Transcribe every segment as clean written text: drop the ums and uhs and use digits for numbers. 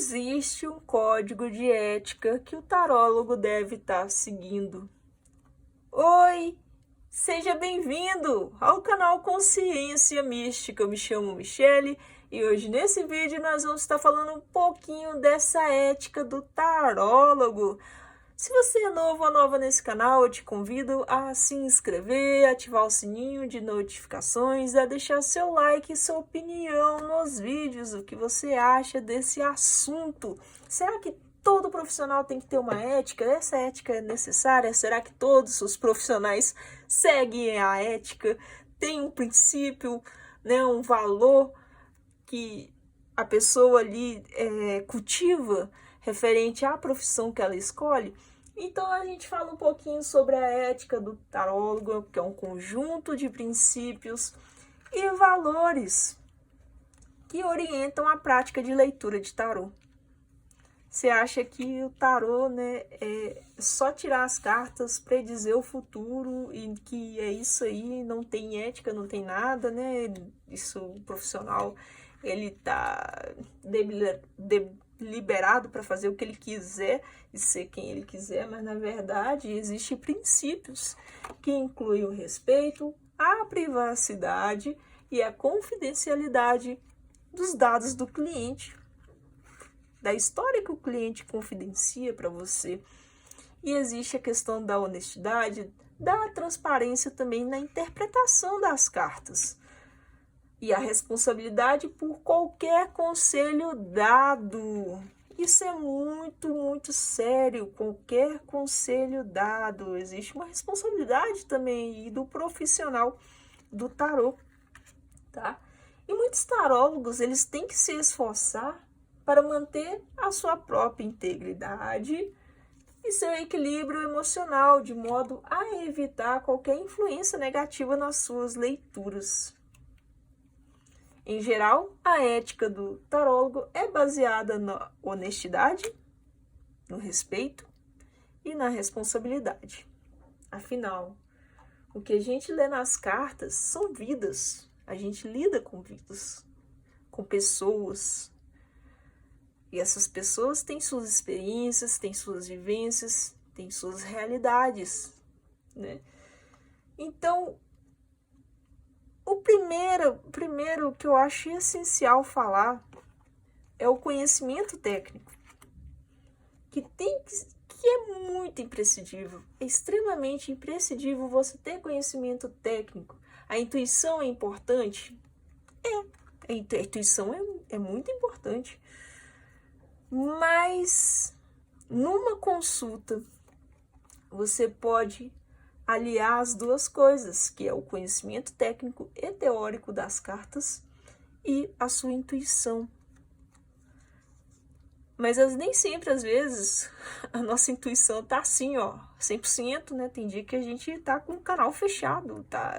existe um código de ética que o tarólogo deve estar seguindo. Oi, seja bem-vindo ao canal Consciência Mística. Eu me chamo Michele e hoje nesse vídeo nós vamos estar falando um pouquinho dessa ética do tarólogo. Se você é novo ou nova nesse canal, eu te convido a se inscrever, ativar o sininho de notificações, a deixar seu like e sua opinião nos vídeos, o que você acha desse assunto. Será que todo profissional tem que ter uma ética? Essa ética é necessária? Será que todos os profissionais seguem a ética? Tem um princípio, né, um valor que a pessoa ali cultiva referente à profissão que ela escolhe? Então a gente fala um pouquinho sobre a ética do tarólogo, que é um conjunto de princípios e valores que orientam a prática de leitura de tarô. Você acha que o tarô, né, é só tirar as cartas, predizer o futuro e que é isso aí, não tem ética, não tem nada, né? Isso, o profissional, ele tá liberado para fazer o que ele quiser e ser quem ele quiser, mas na verdade existem princípios que incluem o respeito, a privacidade e a confidencialidade dos dados do cliente, da história que o cliente confidencia para você. E existe a questão da honestidade, da transparência também na interpretação das cartas. E a responsabilidade por qualquer conselho dado. Isso é muito, muito sério. Qualquer conselho dado. Existe uma responsabilidade também do profissional do tarô, tá? E muitos tarólogos, eles têm que se esforçar para manter a sua própria integridade e seu equilíbrio emocional, de modo a evitar qualquer influência negativa nas suas leituras. Em geral, a ética do tarólogo é baseada na honestidade, no respeito e na responsabilidade. Afinal, o que a gente lê nas cartas são vidas. A gente lida com vidas, com pessoas. E essas pessoas têm suas experiências, têm suas vivências, têm suas realidades, né? Então, o primeiro que eu acho essencial falar é o conhecimento técnico, que é muito imprescindível, é extremamente imprescindível você ter conhecimento técnico. A intuição é importante? A intuição é muito importante. Mas numa consulta você pode aliar as duas coisas, que é o conhecimento técnico e teórico das cartas e a sua intuição. Mas nem sempre, às vezes, a nossa intuição tá assim, ó, 100%, né? Tem dia que a gente tá com o canal fechado, tá?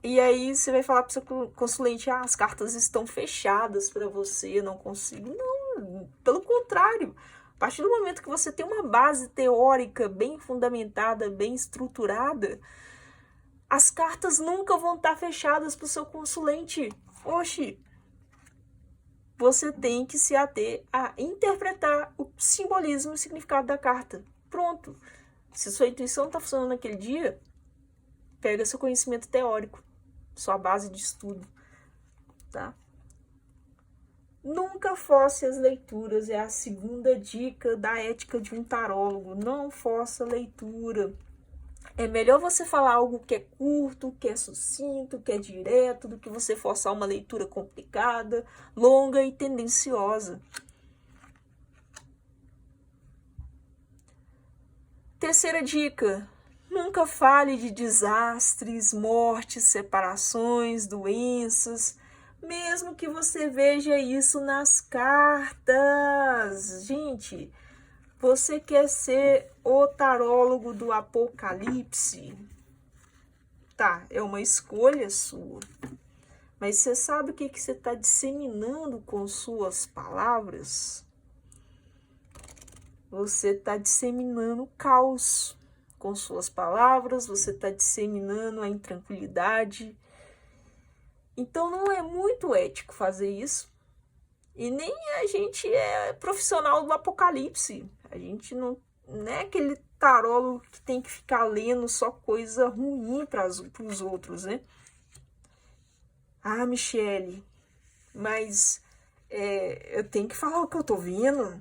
E aí você vai falar para o seu consulente, as cartas estão fechadas para você, eu não consigo. Não, pelo contrário. A partir do momento que você tem uma base teórica bem fundamentada, bem estruturada, as cartas nunca vão estar fechadas para o seu consulente. Oxi! Você tem que se ater a interpretar o simbolismo e o significado da carta. Pronto. Se sua intuição está funcionando naquele dia, pega seu conhecimento teórico, sua base de estudo, tá? Nunca force as leituras, é a segunda dica da ética de um tarólogo. Não força a leitura. É melhor você falar algo que é curto, que é sucinto, que é direto, do que você forçar uma leitura complicada, longa e tendenciosa. Terceira dica: nunca fale de desastres, mortes, separações, doenças, mesmo que você veja isso nas cartas. Gente, você quer ser o tarólogo do apocalipse? Tá, é uma escolha sua. Mas você sabe o que você está disseminando com suas palavras? Você está disseminando caos com suas palavras, você está disseminando a intranquilidade. Então não é muito ético fazer isso. E nem a gente é profissional do apocalipse. A gente não é aquele tarólogo que tem que ficar lendo só coisa ruim para os outros, né? Ah, Michele, mas eu tenho que falar o que eu tô vendo,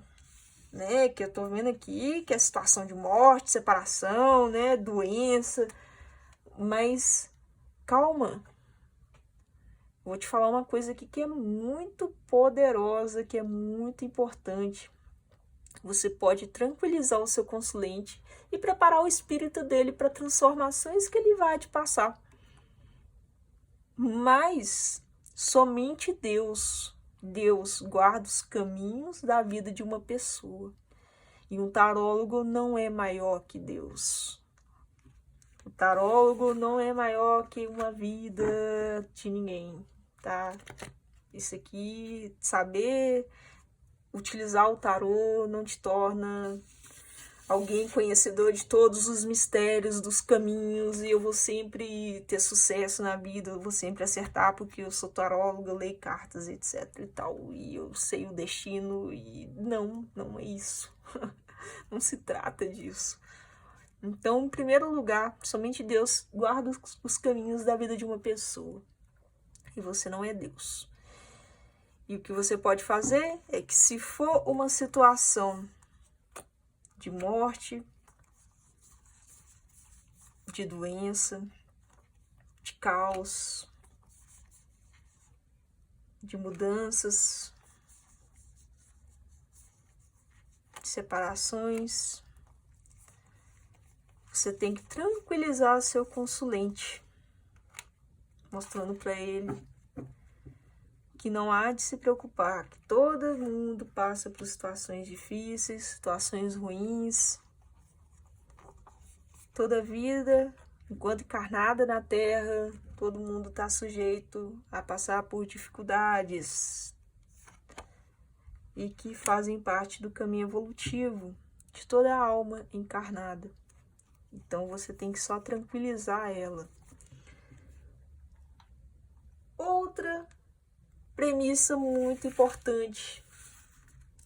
né? Que eu tô vendo aqui, que é situação de morte, separação, né? Doença. Mas calma, vou te falar uma coisa aqui que é muito poderosa, que é muito importante. Você pode tranquilizar o seu consulente e preparar o espírito dele para transformações que ele vai te passar. Mas somente Deus guarda os caminhos da vida de uma pessoa. E um tarólogo não é maior que Deus. O tarólogo não é maior que uma vida de ninguém, tá? Isso aqui, saber utilizar o tarô não te torna alguém conhecedor de todos os mistérios dos caminhos e eu vou sempre ter sucesso na vida, eu vou sempre acertar porque eu sou taróloga, eu leio cartas, etc e tal, e eu sei o destino e não é isso. Não se trata disso. Então, em primeiro lugar, somente Deus guarda os caminhos da vida de uma pessoa. E você não é Deus. E o que você pode fazer é que se for uma situação de morte, de doença, de caos, de mudanças, de separações, você tem que tranquilizar seu consulente, mostrando para ele que não há de se preocupar, que todo mundo passa por situações difíceis, situações ruins. Toda vida, enquanto encarnada na Terra, todo mundo está sujeito a passar por dificuldades e que fazem parte do caminho evolutivo de toda a alma encarnada. Então você tem que só tranquilizar ela. Outra premissa muito importante: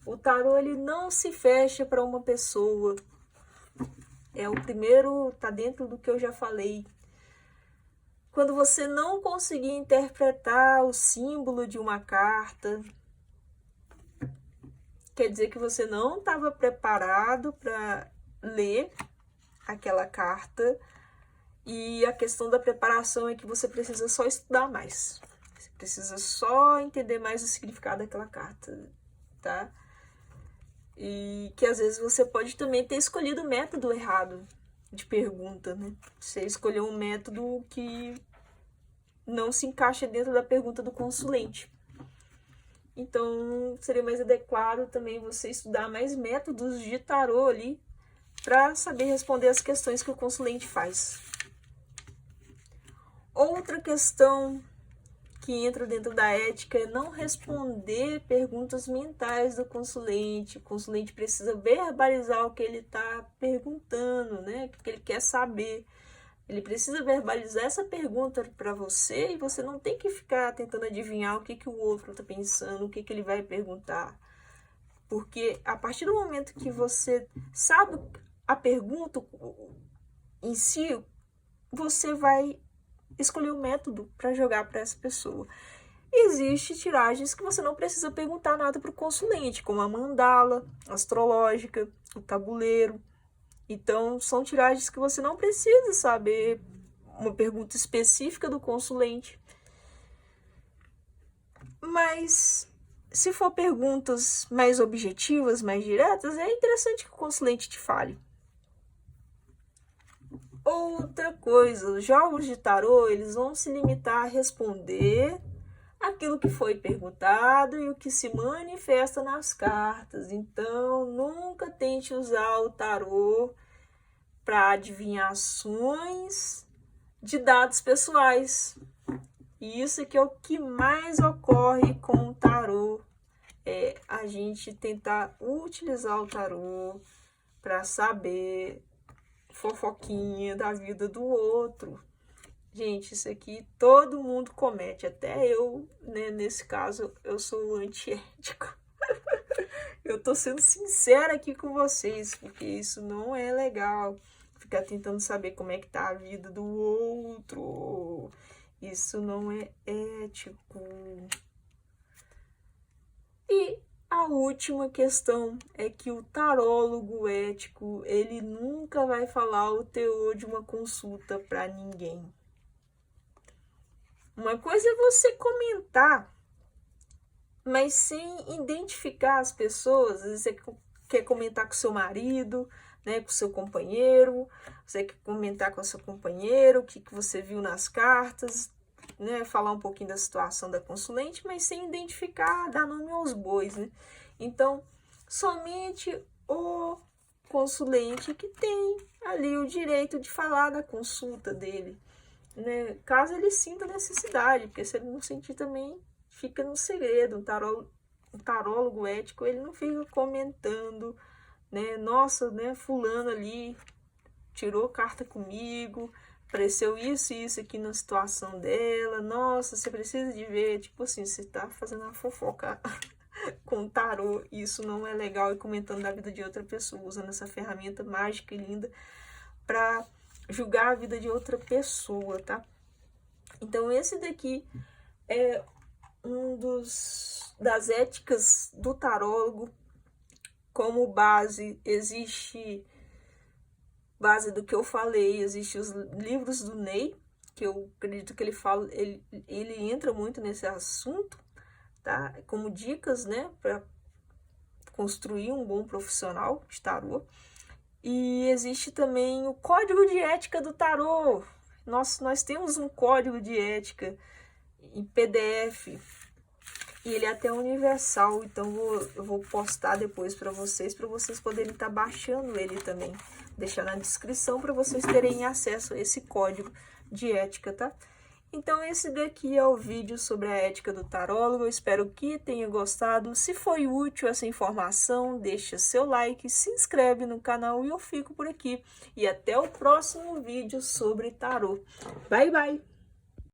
o tarô ele não se fecha para uma pessoa. É o primeiro, tá dentro do que eu já falei. Quando você não conseguir interpretar o símbolo de uma carta, quer dizer que você não estava preparado para ler aquela carta. E a questão da preparação é que você precisa só estudar mais. Você precisa só entender mais o significado daquela carta, tá? E que às vezes você pode também ter escolhido o método errado de pergunta, né? Você escolheu um método que não se encaixa dentro da pergunta do consulente. Então, seria mais adequado também você estudar mais métodos de tarô ali para saber responder as questões que o consulente faz. Outra questão que entra dentro da ética é não responder perguntas mentais do consulente. O consulente precisa verbalizar o que ele está perguntando, né? O que ele quer saber. Ele precisa verbalizar essa pergunta para você e você não tem que ficar tentando adivinhar o que o outro está pensando, o que ele vai perguntar. Porque a partir do momento que você sabe a pergunta em si, você vai escolher um método para jogar para essa pessoa. Existem tiragens que você não precisa perguntar nada para o consulente, como a mandala astrológica, o tabuleiro. Então, são tiragens que você não precisa saber uma pergunta específica do consulente. Mas, se for perguntas mais objetivas, mais diretas, é interessante que o consulente te fale. Outra coisa, os jogos de tarô, eles vão se limitar a responder aquilo que foi perguntado e o que se manifesta nas cartas. Então, nunca tente usar o tarô para adivinhações de dados pessoais. E isso que é o que mais ocorre com o tarô. É a gente tentar utilizar o tarô para saber fofoquinha da vida do outro. Gente, isso aqui todo mundo comete, até eu, né? Nesse caso, eu sou antiético. Eu tô sendo sincera aqui com vocês, porque isso não é legal. Ficar tentando saber como é que tá a vida do outro. Isso não é ético. E a última questão é que o tarólogo ético, ele nunca vai falar o teor de uma consulta para ninguém. Uma coisa é você comentar, mas sem identificar as pessoas. Às vezes você quer comentar com seu marido, né, com seu companheiro, você quer comentar com a sua companheira, o que você viu nas cartas, né, falar um pouquinho da situação da consulente, mas sem identificar, dar nome aos bois, né? Então, somente o consulente que tem ali o direito de falar da consulta dele, né? Caso ele sinta necessidade, porque se ele não sentir também, fica no segredo. Um tarólogo ético, ele não fica comentando, né? Nossa, né, fulano ali tirou carta comigo, apareceu isso e isso aqui na situação dela. Nossa, você precisa de ver, tipo assim, você tá fazendo uma fofoca com tarô, isso não é legal, e comentando da vida de outra pessoa, usando essa ferramenta mágica e linda para julgar a vida de outra pessoa, tá? Então esse daqui é das éticas do tarólogo. Como base, existe base do que eu falei, existem os livros do Ney, que eu acredito que ele entra muito nesse assunto, tá? Como dicas, né, para construir um bom profissional de tarô. E existe também o Código de Ética do Tarô. Nós temos um código de ética em PDF, e ele é até universal, então eu vou postar depois para vocês poderem estar baixando ele também. Deixar na descrição para vocês terem acesso a esse código de ética, tá? Então esse daqui é o vídeo sobre a ética do tarólogo. Eu espero que tenha gostado. Se foi útil essa informação, deixa seu like, se inscreve no canal e eu fico por aqui. E até o próximo vídeo sobre tarô. Bye, bye!